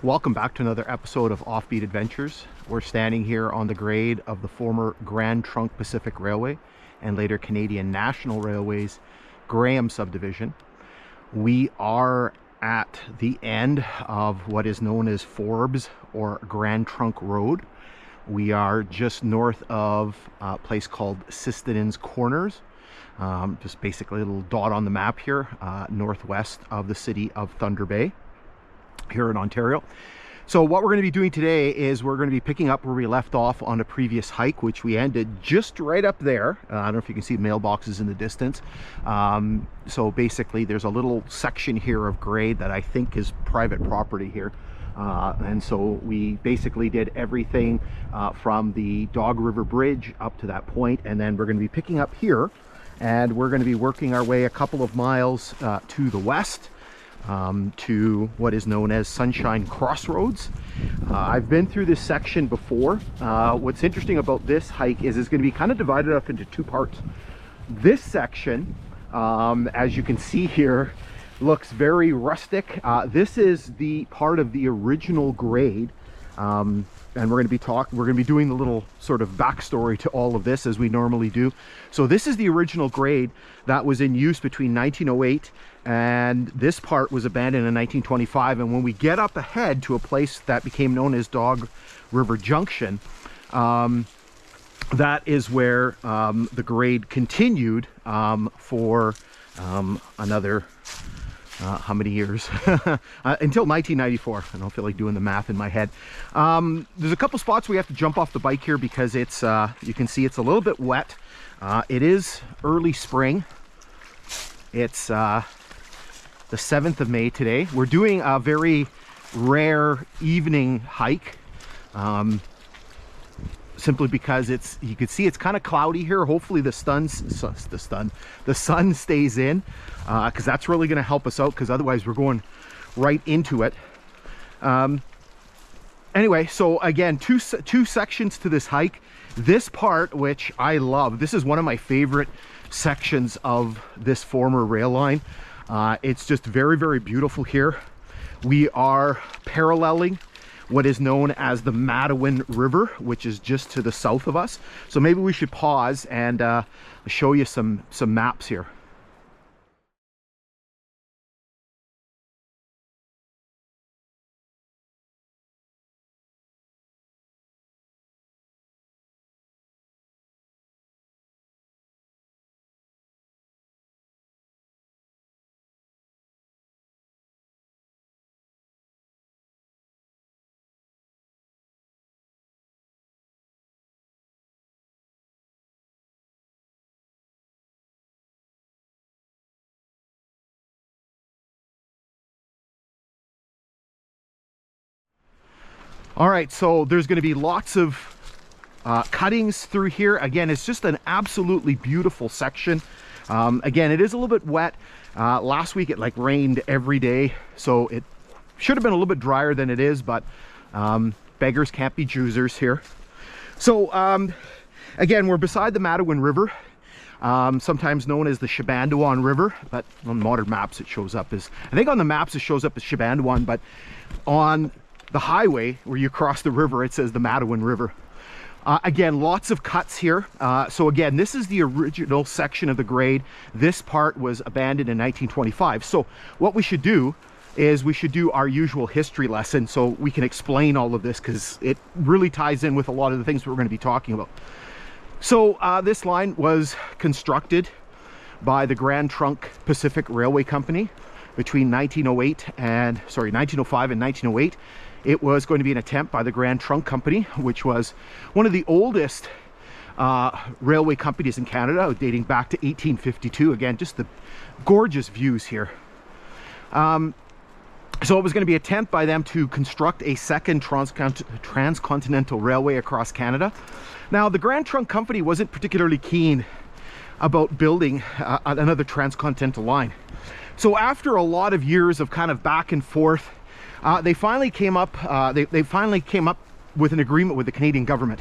Welcome back to another episode of Offbeat Adventures. We're standing here on the grade of the former Grand Trunk Pacific Railway and later Canadian National Railway's Graham Subdivision. We are at the end of what is known as Forbes or Grand Trunk Road. We are just north of a place called Sistonens Corners, just basically a little dot on the map here, northwest of the city of Thunder Bay here in Ontario. So what we're going to be doing today is we're going to be picking up where we left off on a previous hike, which we ended just right up there. I don't know if you can see mailboxes in the distance. So basically there's a little section here of grade that I think is private property here. And so we basically did everything from the Dog River Bridge up to that point, and then we're going to be picking up here and we're going to be working our way a couple of miles to the west to what is known as Sunshine Crossroads. I've been through this section before. What's interesting about this hike is it's going to be kind of divided up into two parts. This section, as you can see here, looks very rustic. This is the part of the original grade, and we're going to be doing the little sort of backstory to all of this as we normally do. So this is the original grade that was in use between 1908 and this part was abandoned in 1925. And when we get up ahead to a place that became known as Dog River Junction, that is where the grade continued for another how many years? Until 1994. I don't feel like doing the math in my head. There's a couple spots we have to jump off the bike here because it's you can see it's a little bit wet. It is early spring. It's the 7th of May today. We're doing a very rare evening hike, simply because you can see it's kind of cloudy here. Hopefully the sun stays in, because that's really going to help us out, because otherwise we're going right into it. Anyway, so again, two sections to this hike. This part, which I love, this is one of my favorite sections of this former rail line. It's just very, very beautiful here. We are paralleling what is known as the Matawin River, which is just to the south of us. So maybe we should pause and show you some maps here. All right, so there's going to be lots of cuttings through here. Again, it's just an absolutely beautiful section. Again, it is a little bit wet. Last week it rained every day, so it should have been a little bit drier than it is, but beggars can't be choosers here. So again, we're beside the Matawin River, sometimes known as the Abandonment River, but on modern maps it shows up as, I think on the maps it shows up as Abandonment, but on the highway where you cross the river it says the Matawin River. Again, lots of cuts here. So again, this is the original section of the grade. This part was abandoned in 1925. So what we should do is we should do our usual history lesson so we can explain all of this, because it really ties in with a lot of the things we're going to be talking about. So this line was constructed by the Grand Trunk Pacific Railway Company between 1905 and 1908. It was going to be an attempt by the Grand Trunk Company, which was one of the oldest railway companies in Canada, dating back to 1852. Again, just the gorgeous views here. So it was going to be an attempt by them to construct a second transcontinental railway across Canada. Now, the Grand Trunk Company wasn't particularly keen about building another transcontinental line. So after a lot of years of kind of back and forth, they finally came up with an agreement with the Canadian government.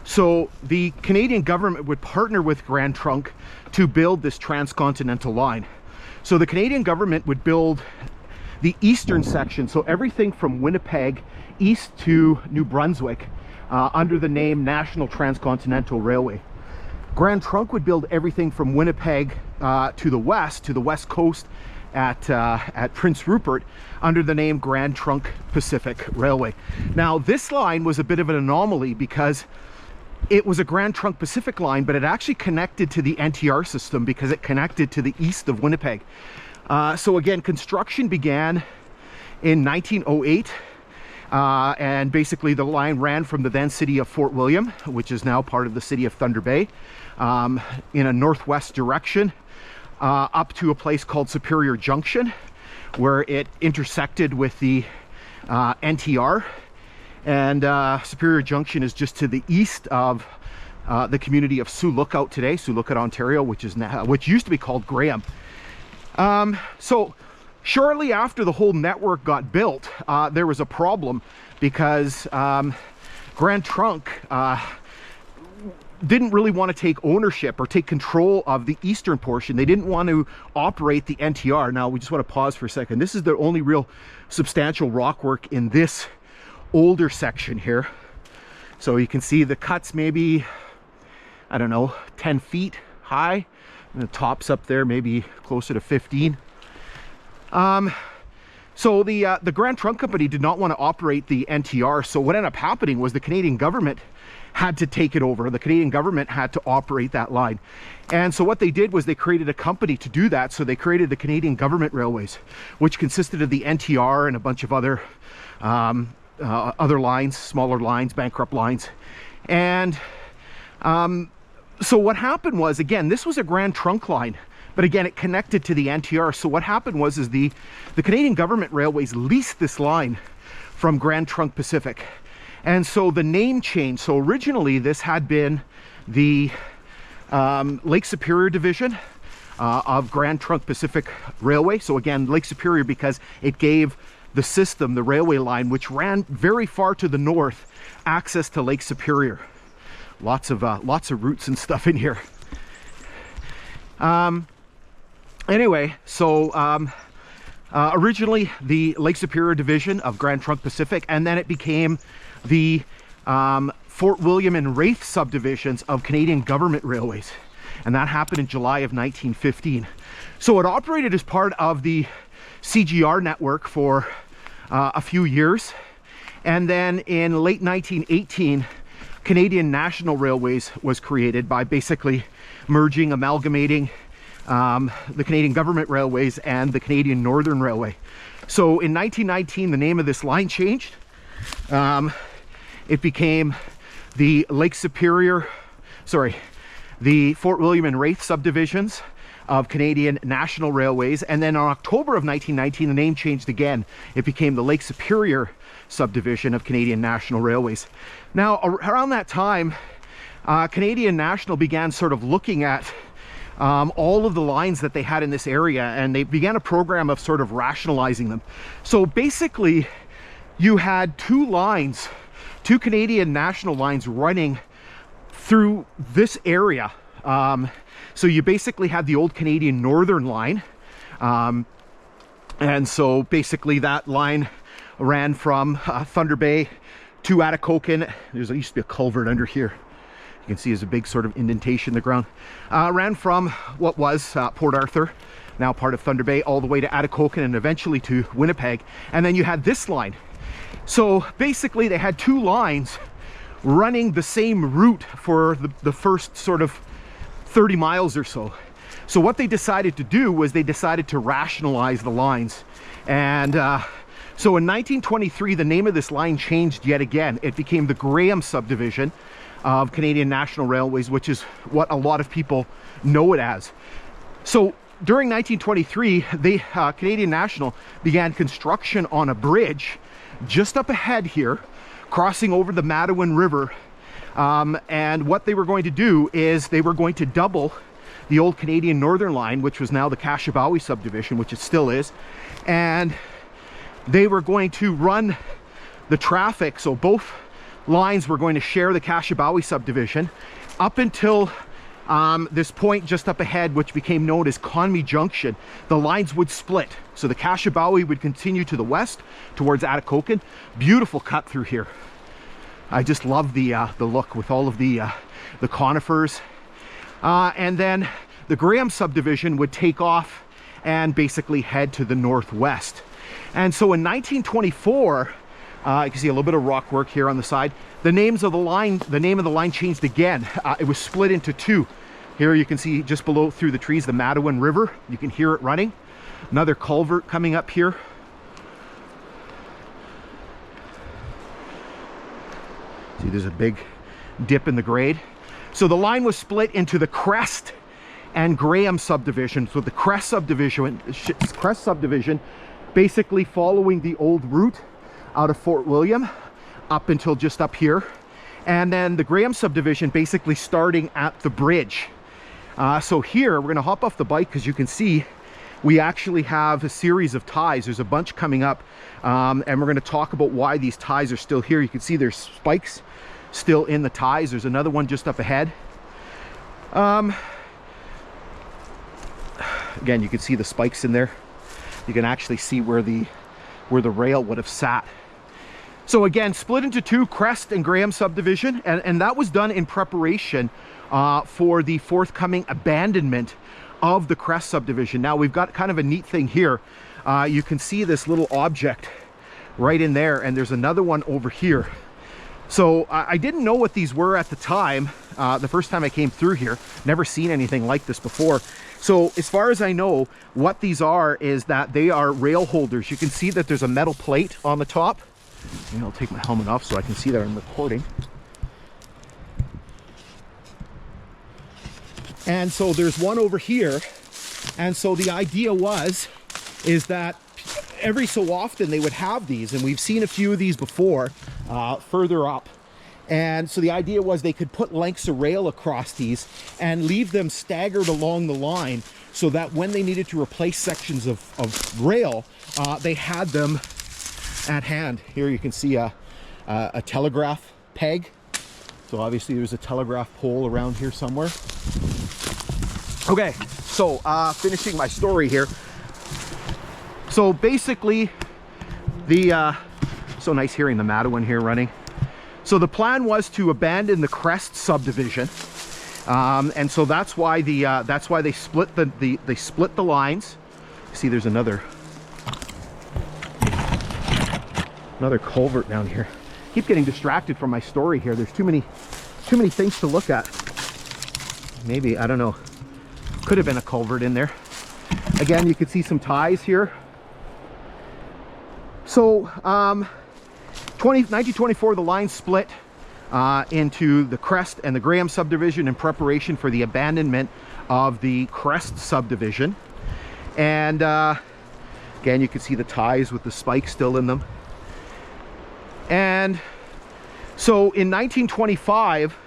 So the Canadian government would partner with Grand Trunk to build this transcontinental line. So the Canadian government would build the eastern section, so everything from Winnipeg east to New Brunswick, under the name National Transcontinental Railway. Grand Trunk would build everything from Winnipeg to the west coast at Prince Rupert, under the name Grand Trunk Pacific Railway. Now this line was a bit of an anomaly because it was a Grand Trunk Pacific line, but it actually connected to the NTR system because it connected to the east of Winnipeg. So again, construction began in 1908, and basically the line ran from the then city of Fort William, which is now part of the city of Thunder Bay, in a northwest direction, up to a place called Superior Junction, where it intersected with the NTR. And Superior Junction is just to the east of the community of Sioux Lookout today, Sioux Lookout, Ontario, which used to be called Graham. So shortly after the whole network got built, there was a problem because Grand Trunk didn't really want to take ownership or take control of the eastern portion. They didn't want to operate the NTR. Now we just want to pause for a second. This is the only real substantial rock work in this older section here. So you can see the cuts maybe, I don't know, 10 feet high, and the top's up there maybe closer to 15. So the Grand Trunk Company did not want to operate the NTR, so what ended up happening was the Canadian government had to take it over. The Canadian government had to operate that line. And so what they did was they created a company to do that. So they created the Canadian Government Railways, which consisted of the NTR and a bunch of other lines, smaller lines, bankrupt lines. And so what happened was, again, this was a Grand Trunk line, but again, it connected to the NTR. So what happened was the Canadian Government Railways leased this line from Grand Trunk Pacific. And so the name changed. So originally this had been the Lake Superior Division of Grand Trunk Pacific Railway. So again, Lake Superior because it gave the system, the railway line, which ran very far to the north, access to Lake Superior. Lots of routes and stuff in here. Anyway, so originally the Lake Superior Division of Grand Trunk Pacific, and then it became the Fort William and Wraith subdivisions of Canadian Government Railways, and that happened in July of 1915. So it operated as part of the CGR network for a few years, and then in late 1918 Canadian National Railways was created by basically amalgamating the Canadian Government Railways and the Canadian Northern Railway. So in 1919 the name of this line changed. It became the the Fort William and Wraith subdivisions of Canadian National Railways, and then in October of 1919 the name changed again. It became the Lake Superior subdivision of Canadian National Railways. Now around that time Canadian National began sort of looking at all of the lines that they had in this area, and they began a program of sort of rationalizing them. So basically you had two Canadian National lines running through this area. So you basically had the old Canadian Northern line, and so basically that line ran from Thunder Bay to Atikokan. There used to be a culvert under here. You can see there's a big sort of indentation in the ground. Ran from what was Port Arthur, now part of Thunder Bay, all the way to Atikokan and eventually to Winnipeg. And then you had this line. So basically they had two lines running the same route for the first sort of 30 miles or so. So what they decided to do was they decided to rationalize the lines. And so in 1923 the name of this line changed yet again. It became the Graham subdivision of Canadian National Railways, which is what a lot of people know it as. So during 1923 the Canadian National began construction on a bridge just up ahead here, crossing over the Matawin River, and what they were going to do is they were going to double the old Canadian Northern line, which was now the Kashibawi subdivision, which it still is, and they were going to run the traffic. So both lines were going to share the Kashibawi subdivision up until this point just up ahead, which became known as Conwy Junction, the lines would split. So the Kashabawi would continue to the west towards Atikokan. Beautiful cut through here. I just love the look with all of the conifers. And then the Graham subdivision would take off and basically head to the northwest. And so in 1924, you can see a little bit of rock work here on the side. The name of the line changed again. It was split into two. Here you can see just below through the trees, the Matawin River. You can hear it running. Another culvert coming up here. See, there's a big dip in the grade. So the line was split into the Crest and Graham subdivision. So the Crest subdivision basically following the old route out of Fort William up until just up here, and then the Graham subdivision basically starting at the bridge. So here we're going to hop off the bike because you can see we actually have a series of ties. There's a bunch coming up, and we're going to talk about why these ties are still here. You can see there's spikes still in the ties. There's another one just up ahead. Again, you can see the spikes in there. You can actually see where the rail would have sat. So again, split into two, Crest and Graham subdivision, and that was done in preparation for the forthcoming abandonment of the Crest subdivision. Now we've got kind of a neat thing here. You can see this little object right in there, and there's another one over here. So I didn't know what these were at the time, the first time I came through here. Never seen anything like this before. So as far as I know, what these are is that they are rail holders. You can see that there's a metal plate on the top. And I'll take my helmet off so I can see that I'm recording. And so there's one over here. And so the idea is that every so often they would have these, and we've seen a few of these before further up. And so the idea was they could put lengths of rail across these and leave them staggered along the line so that when they needed to replace sections of rail, they had them at hand. Here you can see a telegraph peg. So obviously there's a telegraph pole around here somewhere. Okay, so finishing my story here. So basically so nice hearing the Matawin here running. So the plan was to abandon the Crest subdivision, and so that's why they split the lines. See, there's another culvert down here. Keep getting distracted from my story here. There's too many things to look at. Maybe, I don't know, could have been a culvert in there. Again, you can see some ties here. So 1924, the line split into the Crest and the Graham subdivision in preparation for the abandonment of the Crest subdivision. And again, you can see the ties with the spikes still in them. And so in 1925,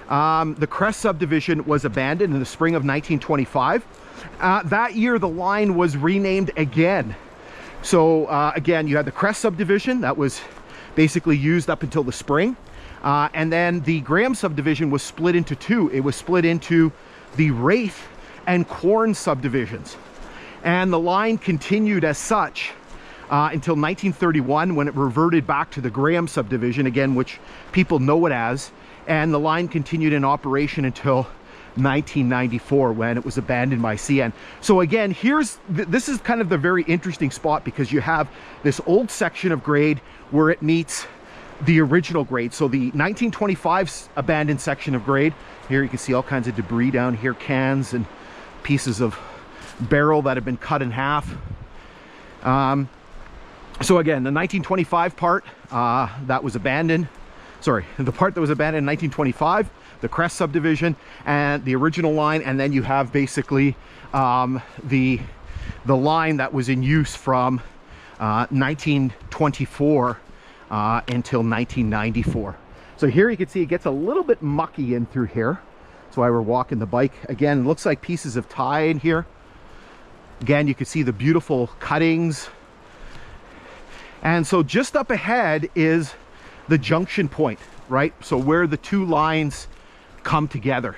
the Crest subdivision was abandoned in the spring of 1925. That year, the line was renamed again. So again, you had the Crest subdivision that was basically used up until the spring. And then the Graham subdivision was split into two. It was split into the Wraith and Corn subdivisions. And the line continued as such until 1931, when it reverted back to the Graham subdivision, again, which people know it as. And the line continued in operation until 1994, when it was abandoned by CN. So again, this is kind of the very interesting spot, because you have this old section of grade where it meets the original grade. So the 1925 abandoned section of grade, here you can see all kinds of debris down here, cans and pieces of barrel that have been cut in half. So again, the 1925 part that was abandoned, sorry, the part that was abandoned in 1925, the Crest subdivision and the original line, and then you have basically the line that was in use from 1924 until 1994. So here you can see it gets a little bit mucky in through here. That's why we're walking the bike. Again, it looks like pieces of tie in here. Again, you can see the beautiful cuttings. And so just up ahead is the junction point, right? So where the two lines come together.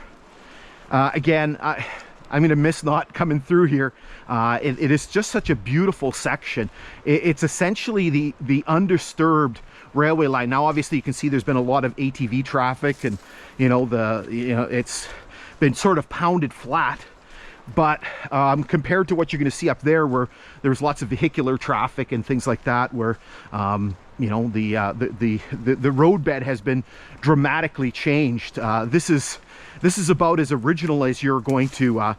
Again, I'm gonna miss not coming through here. It is just such a beautiful section. It's essentially the undisturbed railway line. Now obviously you can see there's been a lot of ATV traffic, and it's been sort of pounded flat, but compared to what you're going to see up there, where there's lots of vehicular traffic and things like that, where the roadbed has been dramatically changed. This is about as original as you're going to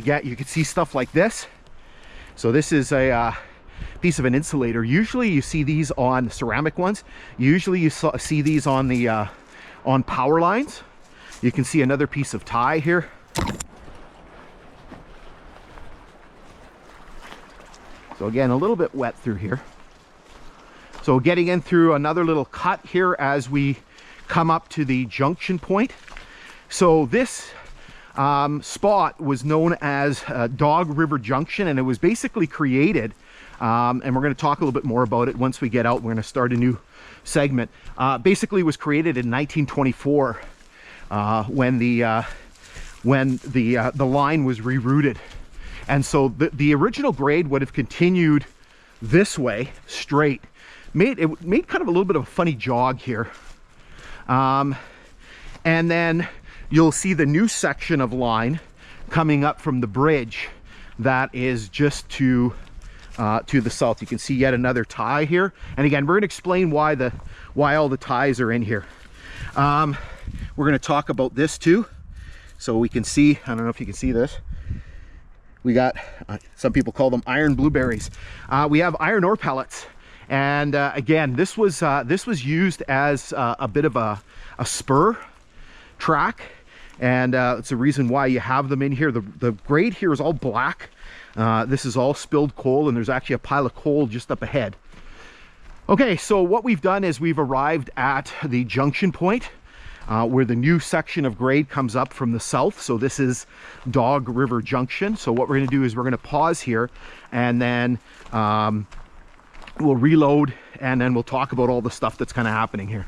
get. You can see stuff like this. So this is a piece of an insulator. Usually you see these on ceramic ones. Usually you see these on the on power lines. You can see another piece of tie here. So again, a little bit wet through here. So getting in through another little cut here as we come up to the junction point. So this spot was known as Dog River Junction, and it was basically created, and we're going to talk a little bit more about it once we get out. We're going to start a new segment. Basically, it was created in 1924 when the line was rerouted, and so the original grade would have continued this way straight. It made kind of a little bit of a funny jog here, and then you'll see the new section of line coming up from the bridge that is just to the south. You can see yet another tie here, and again, we're going to explain why all the ties are in here. We're going to talk about this too, so we can see. I don't know if you can see this. We got some people call them iron blueberries. We have iron ore pellets, and again, this was used as a bit of a spur track, and it's the reason why you have them in here. The grade here is all black. This is all spilled coal, and there's actually a pile of coal just up ahead. Okay, so what we've done is we've arrived at the junction point where the new section of grade comes up from the south. So this is Dog River Junction. So what we're going to do is we're going to pause here, and then we'll reload, and then we'll talk about all the stuff that's kind of happening here.